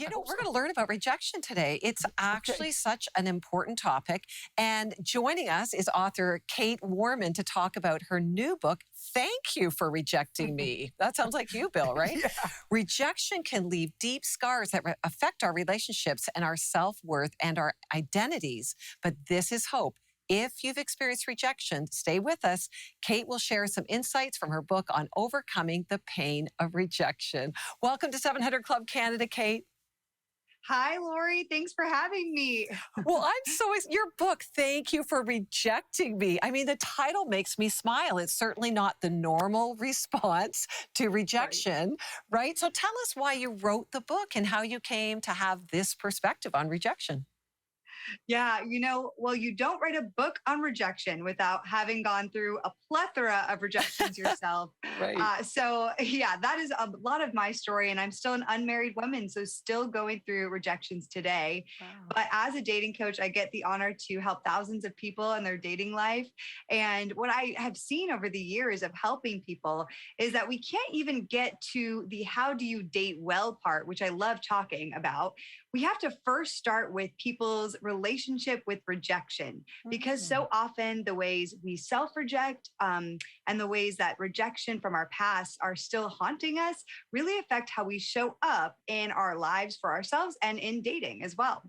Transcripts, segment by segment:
You know, we're going to learn about rejection today. It's actually such an important topic. And joining us is author Kait Warman to talk about her new book, Thank You for Rejecting Me. That sounds like you, Bill, right? Yeah. Rejection can leave deep scars that affect our relationships and our self-worth and our identities. But this is hope. If you've experienced rejection, stay with us. Kait will share some insights from her book on overcoming the pain of rejection. Welcome to 700 Club Canada, Kait. Hi, Lorie. Thanks for having me. Well, your book, Thank You for Rejecting Me. I mean, the title makes me smile. It's certainly not the normal response to rejection, right? So tell us why you wrote the book and how you came to have this perspective on rejection. Yeah, well, you don't write a book on rejection without having gone through a plethora of rejections yourself. Right. So that is a lot of my story. And I'm still an unmarried woman, so still going through rejections today. Wow. But as a dating coach, I get the honor to help thousands of people in their dating life. And what I have seen over the years of helping people is that we can't even get to the how do you date well part, which I love talking about. We have to first start with people's relationship with rejection, because so often the ways we self-reject and the ways that rejection from our past are still haunting us really affect how we show up in our lives for ourselves and in dating as well.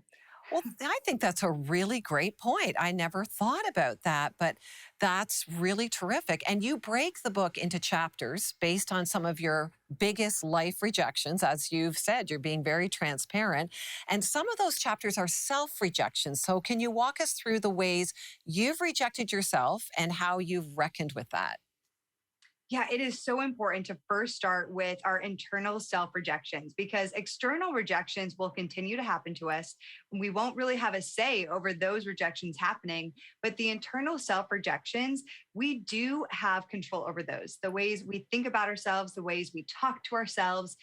Well, I think that's a really great point. I never thought about that, but that's really terrific. And you break the book into chapters based on some of your biggest life rejections. As you've said, you're being very transparent. And some of those chapters are self-rejections. So can you walk us through the ways you've rejected yourself and how you've reckoned with that? Yeah, it is so important to first start with our internal self rejections, because external rejections will continue to happen to us. We won't really have a say over those rejections happening, but the internal self rejections, we do have control over those. The ways we think about ourselves, the ways we talk to ourselves.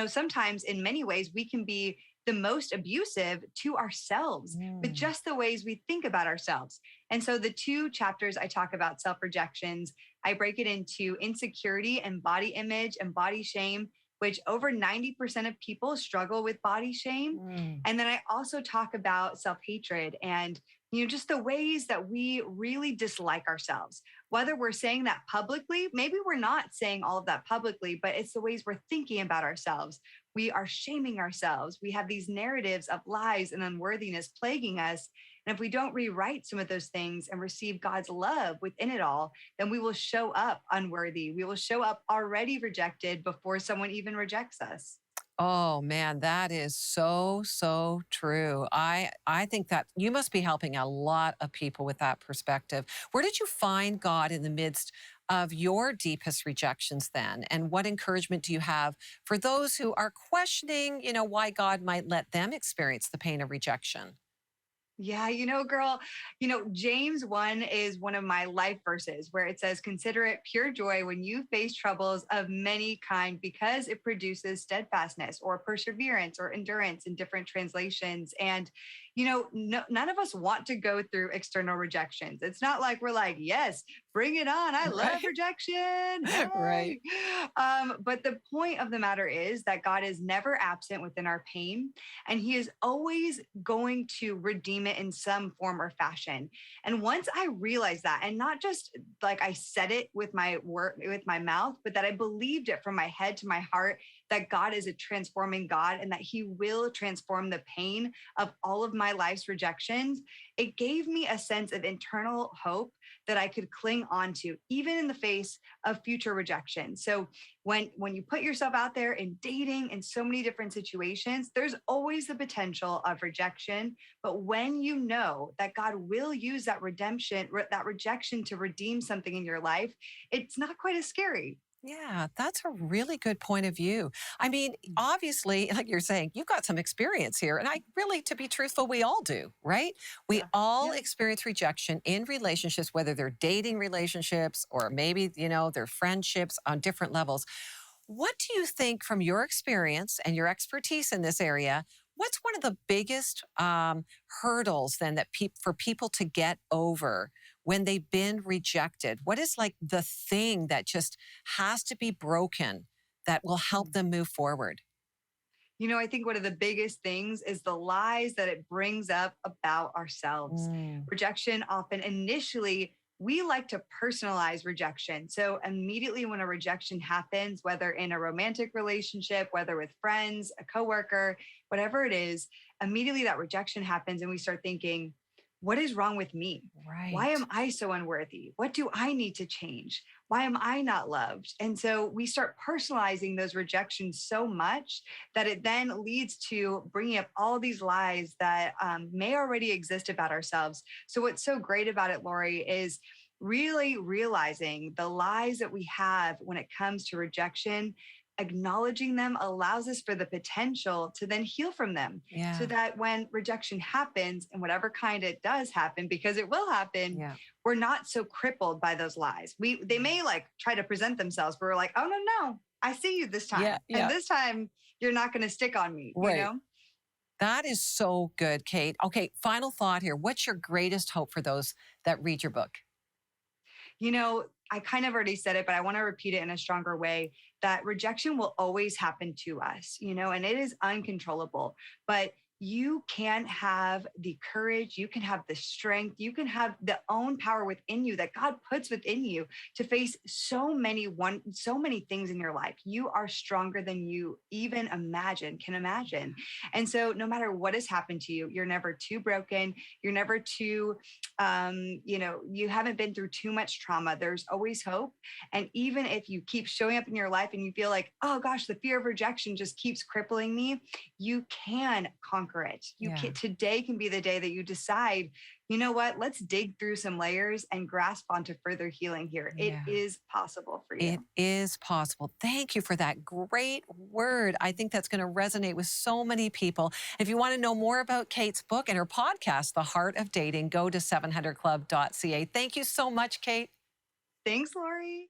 Sometimes in many ways we can be the most abusive to ourselves with just the ways we think about ourselves. And so the two chapters I talk about self rejections, I break it into insecurity and body image and body shame, which over 90% of people struggle with body shame. And then I also talk about self-hatred and just the ways that we really dislike ourselves, whether we're saying that publicly, maybe we're not saying all of that publicly, but it's the ways we're thinking about ourselves. We are shaming ourselves. We have these narratives of lies and unworthiness plaguing us. And if we don't rewrite some of those things and receive God's love within it all, then we will show up unworthy. We will show up already rejected before someone even rejects us. Oh man, that is so, so true. I think that you must be helping a lot of people with that perspective. Where did you find God in the midst of your deepest rejections then? And what encouragement do you have for those who are questioning, why God might let them experience the pain of rejection? Yeah, girl, James 1 is one of my life verses where it says, consider it pure joy when you face troubles of many kind, because it produces steadfastness or perseverance or endurance in different translations. And, none of us want to go through external rejections. It's not like we're like, yes, bring it on. I love rejection. Hey. Right. But the point of the matter is that God is never absent within our pain, and he is always going to redeem it in some form or fashion. And once I realized that, and not just like I said it with my mouth, but that I believed it from my head to my heart, that God is a transforming God and that he will transform the pain of all of my life's rejections, it gave me a sense of internal hope that I could cling on to, even in the face of future rejection. So when you put yourself out there in dating in so many different situations, there's always the potential of rejection. But when you know that God will use that rejection to redeem something in your life, it's not quite as scary. Yeah, that's a really good point of view. I mean, obviously, like you're saying, you've got some experience here. And to be truthful, we all do, right? We all experience rejection in relationships, whether they're dating relationships or maybe, they're friendships on different levels. What do you think from your experience and your expertise in this area, what's one of the biggest hurdles then that for people to get over when they've been rejected? What is like the thing that just has to be broken that will help them move forward? I think one of the biggest things is the lies that it brings up about ourselves. Mm, Rejection often initially, we like to personalize rejection. So immediately when a rejection happens, whether in a romantic relationship, whether with friends, a coworker, whatever it is, immediately that rejection happens and we start thinking, what is wrong with me? Why right. am I so unworthy? What do I need to change? Why am I not loved? And so we start personalizing those rejections so much that it then leads to bringing up all these lies that may already exist about ourselves. So, what's so great about it, Lorie, is really realizing the lies that we have when it comes to rejection. Acknowledging them allows us for the potential to then heal from them so Yeah. that when rejection happens and whatever kind it does happen, because it will happen, Yeah. we're not so crippled by those lies. They may like try to present themselves, but we're like, oh no, I see you this Yeah. time. And Yeah. this time you're not going to stick on me, you Right. know? That is so good, Kate. Okay, final thought here. What's your greatest hope for those that read your book? I kind of already said it, but I want to repeat it in a stronger way that rejection will always happen to us, and it is uncontrollable. But you can have the courage, you can have the strength, you can have the own power within you that God puts within you to face so many things in your life. You are stronger than you even can imagine. And so no matter what has happened to you, you're never too broken, you're never too you haven't been through too much trauma. There's always hope. And even if you keep showing up in your life and you feel like, oh gosh, the fear of rejection just keeps crippling me, you can conquer it. Yeah. Today can be the day that you decide, you know what, let's dig through some layers and grasp onto further healing here. It Yeah. is possible for you. It is possible. Thank you for that great word. I think that's going to resonate with so many people. If you want to know more about Kate's book and her podcast, The Heart of Dating, go to 700club.ca. Thank you so much, Kate. Thanks, Lorie.